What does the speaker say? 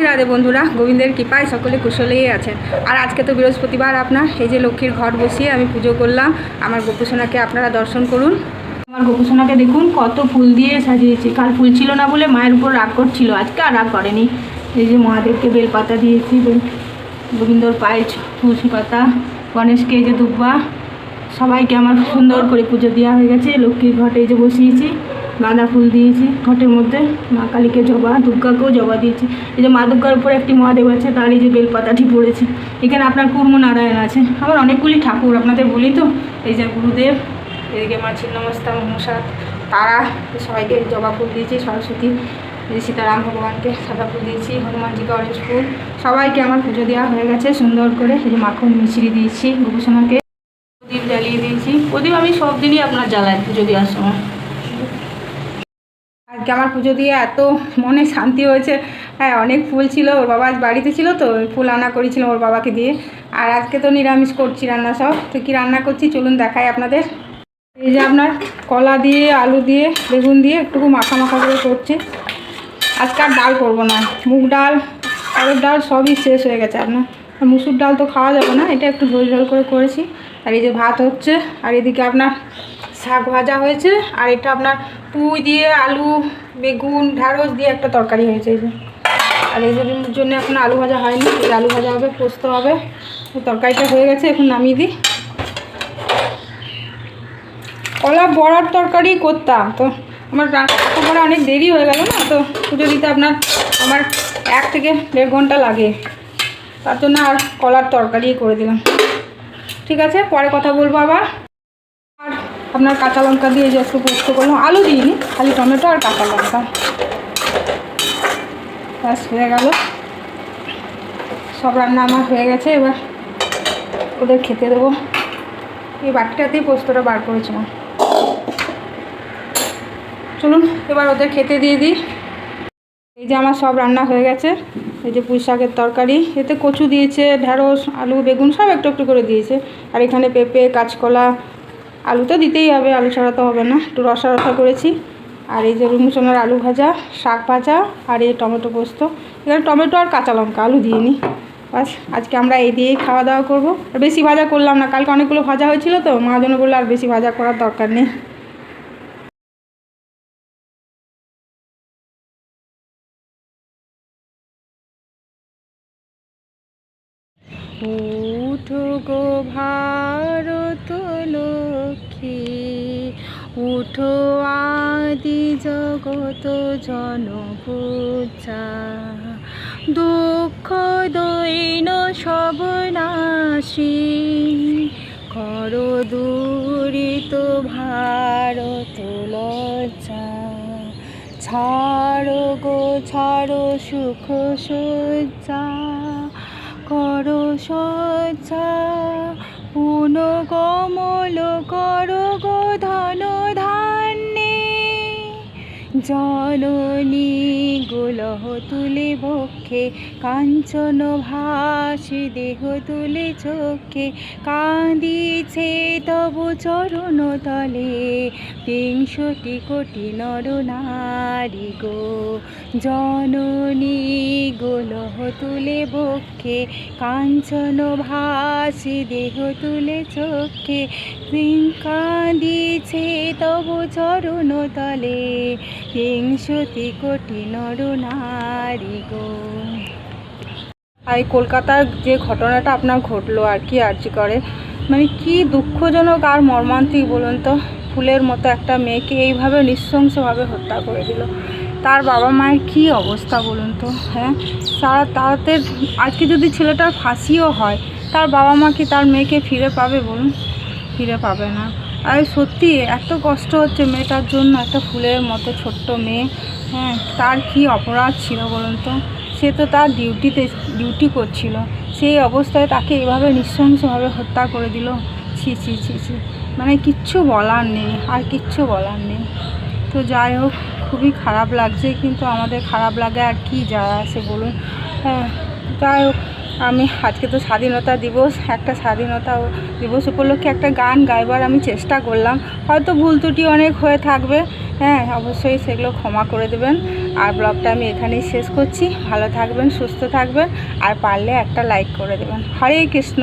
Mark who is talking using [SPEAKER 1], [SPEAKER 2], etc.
[SPEAKER 1] রাধে বন্ধুরা, গোবিন্দের কৃপায় সকলে কুশলেই আছেন। আর আজকে তো বৃহস্পতিবার, আপনার এই যে লক্ষ্মীর ঘট বসিয়ে আমি পুজো করলাম। আমার গোপুসোনাকে আপনারা দর্শন করুন। আমার গোপুসোনাকে দেখুন কত ফুল দিয়ে সাজিয়েছি। কাল ফুল ছিল না বলে মায়ের উপর রাগ করছিল, আজকে আর রাগ করেনি। এই যে মহাদেবকে বেলপাতা দিয়েছি, গোবিন্দর পায়ে তুলসী পাতা, গণেশকে এই যে দুব্বা, সবাইকে আমার সুন্দর করে পুজো দেওয়া হয়ে গেছে। লক্ষ্মীর ঘটে এই যে বসিয়েছি, গাঁদা ফুল দিয়েছি ঘটের মধ্যে, মা কালীকে জবা, দুর্গাকেও জবা দিয়েছি। এই যে মা দুর্গার উপরে একটি মহাদেব আছে, তার এই যে বেলপাতাটি পড়েছি। এখানে আপনার কুর্ম নারায়ণ আছে, আমার অনেকগুলি ঠাকুর আপনাদের বলি তো। এই যে গুরুদেব, এদিকে মা ছিন্নমস্তা, মনসা, তারা, সবাইকে জবা ফুল দিয়েছি। সরস্বতী, সীতারাম ভগবানকে সাদা ফুল দিয়েছি, হনুমানজিকে অরেঞ্জ ফুল। সবাইকে আমার পুজো দেওয়া হয়ে গেছে সুন্দর করে। এই যে মাখন মিছরি দিয়েছি গোপুসোনাকে, প্রদীপ জ্বালিয়ে দিয়েছি। প্রদীপ আমি সব দিনই আপনার জ্বালাই পুজো দেওয়ার সময়। আজকে আমার পুজো দিয়ে এত মনে শান্তি হয়েছে। হ্যাঁ, অনেক ফুল ছিল, ওর বাবা আজ বাড়িতে ছিল তো ফুল আনা করেছিলাম ওর বাবাকে দিয়ে। আর আজকে তো নিরামিষ করছি রান্না সব। তো কী রান্না করছি চলুন দেখাই আপনাদের। এই যে আপনার কলা দিয়ে, আলু দিয়ে, বেগুন দিয়ে একটু মাখা মাখা করে করছি। আজকে আর ডাল করবো না, মুগ ডাল, অরহর ডাল সবই শেষ হয়ে গেছে আপনার। আর মুসুর ডাল তো খাওয়া যাবে না, এটা একটু ঝোল ঝোল করে করেছি। আর এই যে ভাত হচ্ছে, আর এদিকে আপনার শাক ভাজা হয়েছে। আর এটা আপনার পুঁই দিয়ে, আলু, বেগুন, ঢ্যাঁড়স দিয়ে একটা তরকারি হয়েছে এই যে। আর এই জন্য এখন আলু ভাজা হয়নি, এই আলু ভাজা হবে, পোস্ত হবে। তরকারিটা হয়ে গেছে, এখন নামিয়ে দিই। কলা বড়ার তরকারি করতাম তো, আমার পরে অনেক দেরি হয়ে গেল না, তো পুজো দিতে আপনার আমার 1 থেকে 1.5 ঘন্টা লাগে। তার জন্য আর কলার তরকারি করে দিলাম। ঠিক আছে, পরে কথা বলবো আবার। আর আপনার কাঁচা লঙ্কা দিয়ে যে একটু পোস্ত করলাম, আলু দিইনি, খালি টমেটো আর কাঁচা লঙ্কা, ব্যাস হয়ে গেল। সব রান্না আমার হয়ে গেছে, এবার ওদের খেতে দেবো। এই বাটিটাতেই পোস্তটা বার করেছিলাম। চলুন এবার ওদের খেতে দিয়ে দিই। এই যে আমার সব রান্না হয়ে গেছে। এই যে পুঁই শাকের তরকারি, এতে কচু দিয়েছে, ঢ্যাঁড়স, আলু, বেগুন সব একটু একটু করে দিয়েছে। আর এখানে পেঁপে, কাঁচকলা, আলু তো দিতেই হবে, আলু ছাড়া তো হবে না, একটু রসা রসা করেছি। আর এই যে রুমসোনার আলু ভাজা, শাক ভাজা, আর এই টমেটো পোস্ত। এখানে টমেটো আর কাঁচা লঙ্কা, আলু দিইনি। বাস আজকে আমরা এই দিয়েই খাওয়া দাওয়া করবো। আর বেশি ভাজা করলাম না, কালকে অনেকগুলো ভাজা হয়েছিল তো, মা জন্য বললো আর বেশি ভাজা করার দরকার নেই। উঠো গো ভারত লক্ষ্মী, উঠো আদি জগত জনপূজা, দুঃখ দৈন সব নাশী, করো দূরিত ভারত লজ্জা, ছাড়ো গো ছাড়ো সুখ সজ্জা, করো সজ্জা, পুন কমল করো গো ধন ধান্যে, জননী গোলহ তুলে বক্ষে, কাঞ্চন ভাসি দেহ তুলে চোখে, কাঁদিছে তব চরণ তলে, 63 কোটি নর নারী গো, জননী গোলহ তুলে বক্ষে, কাঞ্চন ভাসি দেহ তুলে চোখে, কাঁদিছে তব চরণ তলে, 63 কোটি নর নারী গো। আর কলকাতার যে ঘটনাটা আপনার ঘটলো আর কি আরজি করে, মানে কি দুঃখজনক আর মর্মান্তিক বলুন তো। ফুলের মতো একটা মেয়েকে এইভাবে নৃশংসভাবে হত্যা করে দিল। তার বাবা মায়ের কি অবস্থা বলুন তো। হ্যাঁ, তাতে আজকে যদি ছেলেটার ফাঁসিও হয়, তার বাবা মা কি তার মেয়েকে ফিরে পাবে বলুন? ফিরে পাবে না। আর সত্যি এত কষ্ট হচ্ছে মেয়েটার জন্য, একটা ফুলের মতো ছোট্ট মেয়ে। হ্যাঁ, তার কি অপরাধ ছিল বলুন তো। সে তো তার ডিউটি করছিল, সেই অবস্থায় তাকে এভাবে নৃশংসভাবে হত্যা করে দিল। ছি ছি ছি ছি, মানে কিচ্ছু বলার নেই, আর কিচ্ছু বলার নেই। তো যাই হোক, খুবই খারাপ লাগছে, কিন্তু আমাদের খারাপ লাগে আর কি যায় আসে বলুন। হ্যাঁ, যাই হোক, আমি আজকে তো স্বাধীনতা দিবস, একটা স্বাধীনতা দিবস উপলক্ষে একটা গান গাইবার আমি চেষ্টা করলাম, হয়তো ভুল ত্রুটি অনেক হয়ে থাকবে, হ্যাঁ অবশ্যই সেগুলো ক্ষমা করে দেবেন। আর ব্লগটা আমি এখানেই শেষ করছি। ভালো থাকবেন, সুস্থ থাকবেন, আর পারলে একটা লাইক করে দেবেন। হরে কৃষ্ণ।